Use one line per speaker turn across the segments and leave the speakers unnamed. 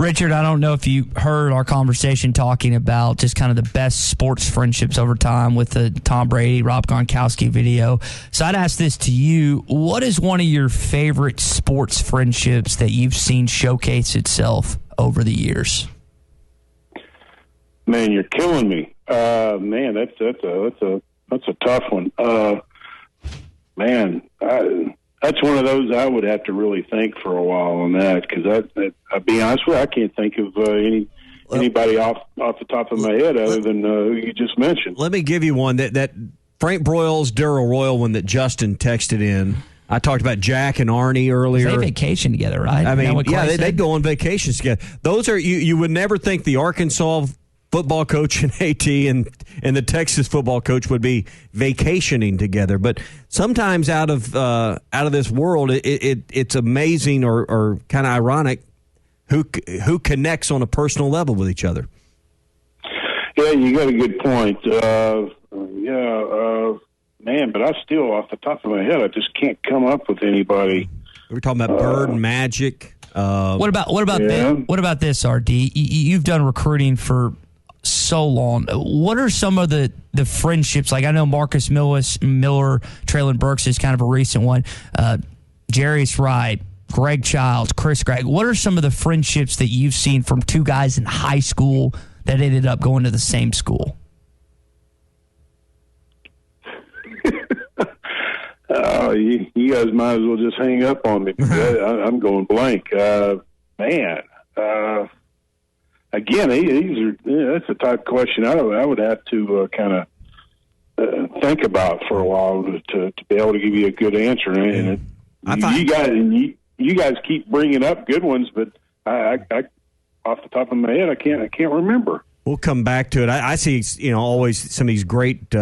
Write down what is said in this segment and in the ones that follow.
Richard, I don't know if you heard our conversation talking about just kind of the best sports friendships over time with the Tom Brady, Rob Gronkowski video. So I'd ask this to you. What is one of your favorite sports friendships that you've seen showcase itself over the years?
Man, you're killing me. Man, that's a tough one. That's one of those I would have to really think for a while on that, because I'll be honest with you, I can't think of anybody off the top of my head other than who you just mentioned.
Let me give you one that Frank Broyles, Darryl Royal one that Justin texted in. I talked about Jack and Arnie earlier.
They vacation together, right?
I mean, yeah, they'd go on vacations together. Those are you would never think the Arkansas football coach and AT and the Texas football coach would be vacationing together. But sometimes out of this world, it's amazing or kind of ironic who connects on a personal level with each other.
Yeah, you got a good point. Man, but I still, off the top of my head, I just can't come up with anybody.
We were talking about Bird and Magic.
What about this, RD? You've done recruiting for so long. What are some of the friendships? Like, I know Marcus Miller, Traylon Burks is kind of a recent one. Jarius Wright, Greg Childs, Chris Gregg. What are some of the friendships that you've seen from two guys in high school that ended up going to the same school?
You guys might as well just hang up on me. I'm going blank. Again, that's a type of question I would have to kind of think about for a while to be able to give you a good answer. And you guys keep bringing up good ones, but I off the top of my head, I can't remember.
We'll come back to it. I see, always some of these great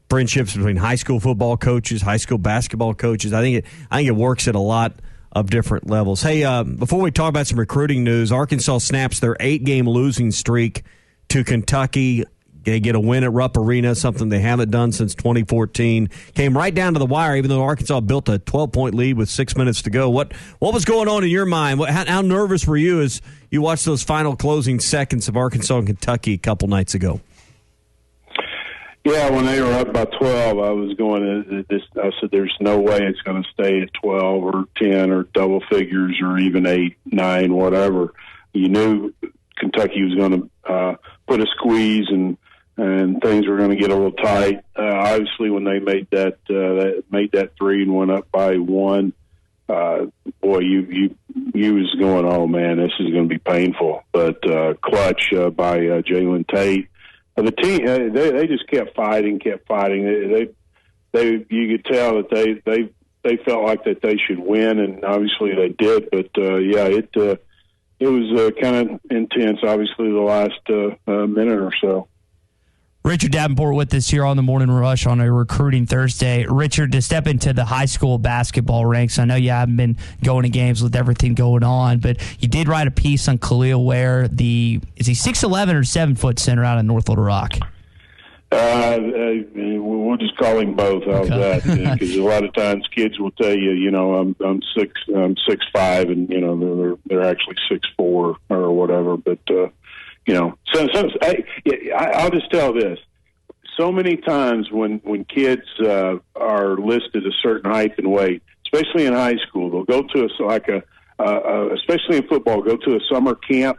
friendships between high school football coaches, high school basketball coaches. I think it works at a lot of different levels. Hey, before we talk about some recruiting news, Arkansas snaps their 8-game losing streak to Kentucky. They get a win at Rupp Arena, something they haven't done since 2014. Came right down to the wire, even though Arkansas built a 12-point lead with 6 minutes to go. What was going on in your mind? How nervous were you as you watched those final closing seconds of Arkansas and Kentucky a couple nights ago?
Yeah, when they were up by 12, I was going. I said, "There's no way it's going to stay at 12 or 10 or double figures or even 8, 9, whatever." You knew Kentucky was going to put a squeeze and things were going to get a little tight. Obviously, when they made that three and went up by 1, boy, you was going, "Oh man, this is going to be painful." But clutch by Jalen Tate. The team, they just kept fighting. They you could tell that they felt like that they should win, and obviously they did. But it was kind of intense. Obviously, the last minute or so.
Richard Davenport with us here on the Morning Rush on a Recruiting Thursday. Richard, to step into the high school basketball ranks, I know you haven't been going to games with everything going on, but you did write a piece on Khalil Ware. Is he 6'11" or 7-foot center out of North Little Rock?
We'll just call him both. How's that? Because a lot of times kids will tell you, I'm 6'5", and they're actually 6'4" or whatever. But I'll just tell this. So many times when kids are listed a certain height and weight, especially in high school, they'll go to especially in football, go to a summer camp,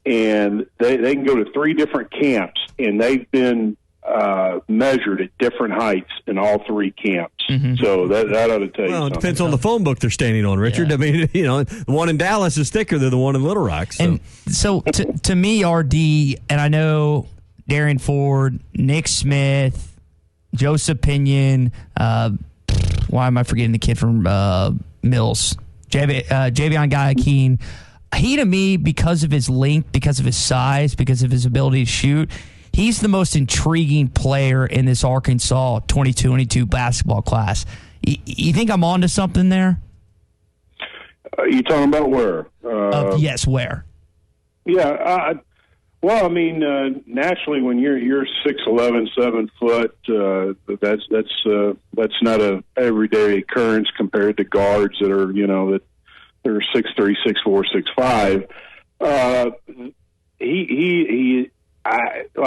and they can go to 3 different camps, and they've been measured at different heights in all 3 camps. Mm-hmm. So that ought to tell you something.
It depends on the phone book they're standing on, Richard. Yeah. I mean, the one in Dallas is thicker than the one in Little Rock. So.
And so to me, RD, and I know Darian Ford, Nick Smith, Joseph Pinion, why am I forgetting the kid from Mills? Javion Guy-Akeen. He, to me, because of his length, because of his size, because of his ability to shoot, he's the most intriguing player in this Arkansas 2022 basketball class. You think I'm onto something there?
You talking about where?
Yes, where?
Yeah. Naturally, when you're 6'11", 7 foot, that's not a everyday occurrence compared to guards that are that they're 6'3", 6'4", 6'5". Like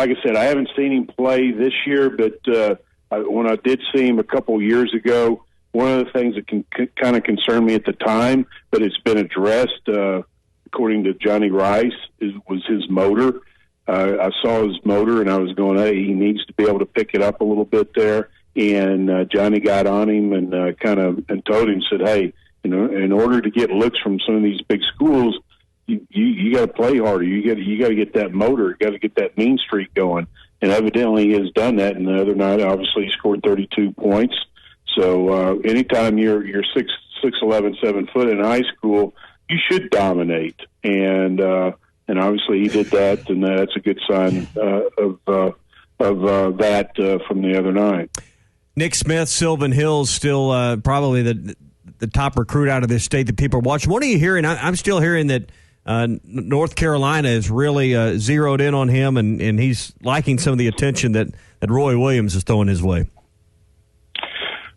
I said, I haven't seen him play this year, but when I did see him a couple of years ago, one of the things that kind of concerned me at the time, but it's been addressed, according to Johnny Rice, was his motor. I saw his motor, and I was going, hey, he needs to be able to pick it up a little bit there. And Johnny got on him and and told him, said, hey, in order to get looks from some of these big schools, you got to play harder. You got to get that motor. You got to get that mean streak going. And evidently he has done that. And the other night, obviously, he scored 32 points. So anytime you're 6'11", 7 foot in high school, you should dominate. And obviously he did that, and that's a good sign of that from the other night.
Nick Smith, Sylvan Hills, still probably the top recruit out of this state that people are watching. What are you hearing? I'm still hearing that North Carolina is really zeroed in on him, and he's liking some of the attention that Roy Williams is throwing his way.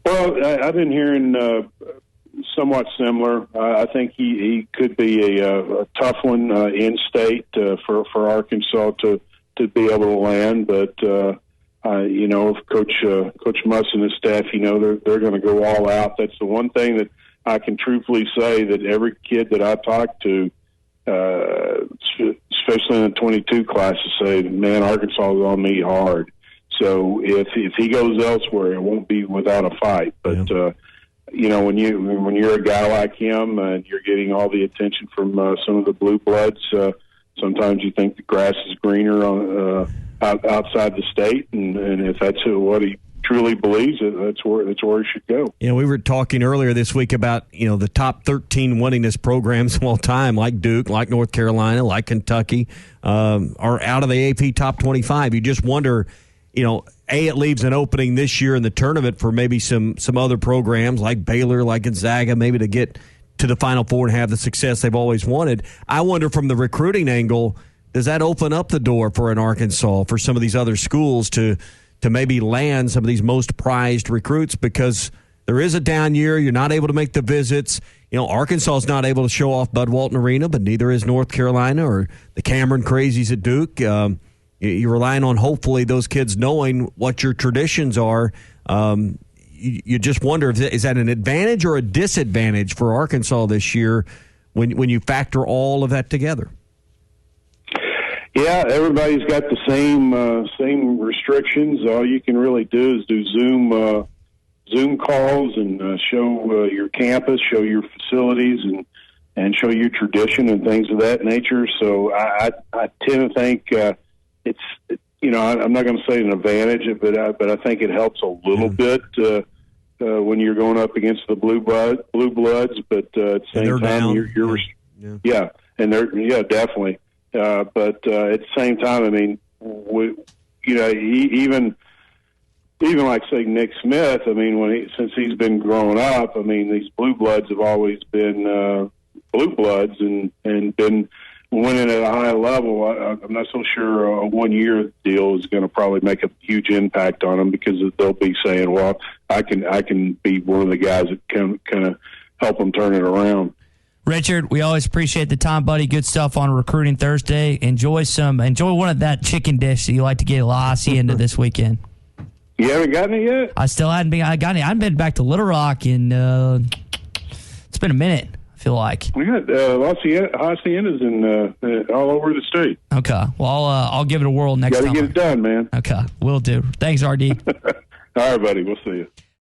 Well, I've been hearing somewhat similar. I think he could be a tough one in state for Arkansas to be able to land, but if Coach Muss and his staff, they're going to go all out. That's the one thing that I can truthfully say, that every kid that I talk to, especially in the 22 classes, say, man, Arkansas is on me hard. So if he goes elsewhere, it won't be without a fight. But when you're a guy like him and you're getting all the attention from some of the blue bloods, sometimes you think the grass is greener outside the state, and if that's what he truly believes, that's where he should go.
We were talking earlier this week about the top 13 winningest programs of all time, like Duke, like North Carolina, like Kentucky, are out of the AP top 25. You just wonder. It leaves an opening this year in the tournament for maybe some other programs like Baylor, like Gonzaga, maybe to get to the Final Four and have the success they've always wanted. I wonder, from the recruiting angle, does that open up the door for an Arkansas, for some of these other schools to maybe land some of these most prized recruits? Because there is a down year. You're not able to make the visits. Arkansas is not able to show off Bud Walton Arena, but neither is North Carolina or the Cameron Crazies at Duke. You're relying on, hopefully, those kids knowing what your traditions are. You just wonder, is that an advantage or a disadvantage for Arkansas this year when you factor all of that together?
Yeah, everybody's got the same restrictions. All you can really do is do Zoom calls and show your campus, show your facilities, and show your tradition and things of that nature. So I tend to think it's I'm not going to say an advantage, but I think it helps a little bit when you're going up against the blue bloods. But at the same time, you're definitely. But at the same time, I mean, even like, say, Nick Smith, I mean, since he's been growing up, I mean, these blue bloods have always been blue bloods and been winning at a high level. I'm not so sure a 1-year deal is going to probably make a huge impact on them, because they'll be saying, well, I can be one of the guys that can kind of help them turn it around.
Richard, we always appreciate the time, buddy. Good stuff on Recruiting Thursday. Enjoy one of that chicken dish that you like to get Lassie into this weekend.
You haven't gotten it yet?
I still hadn't been. I haven't been back to Little Rock in. It's been a minute, I feel like.
We got haciendas in all over the state.
Okay. Well, I'll give it a whirl next time.
Got to get it done, man.
Okay. Will do. Thanks, RD.
All right, buddy. We'll see you.